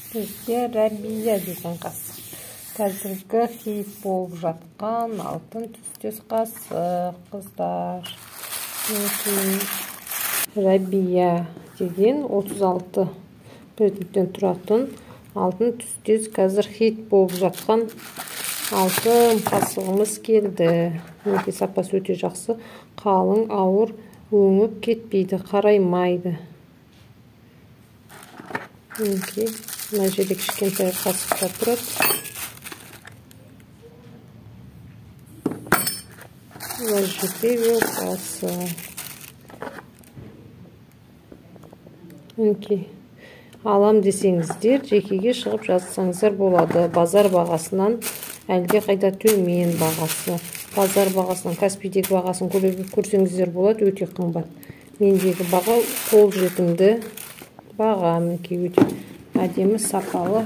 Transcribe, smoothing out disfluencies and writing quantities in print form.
Бізде Рәбия деген қасық. Қазіргі хит болып жатқан алтын түстес қасық, қыздар. Рәбия деген 36 бірдіктен тұратын алтын түстес қазір хит болып жатқан алтын қасығымыз келді. Өте сапасы өте жақсы, қалың, ауыр, өңіп кетпейді, қараймайды. Мына жерде кішкентай қасықтар тұрады. Мына жерде вилкасы. Алам десеңіздер, жекеге шығып жазсаңыздар болады. Базар бағасынан әлде қайда төмен бағасы. Базар бағасынан, Каспийдегі бағасын көрсеңіздер болады, өте қымбат. Мендегі баға қолжетімді баға, өте әдемі, сапалы.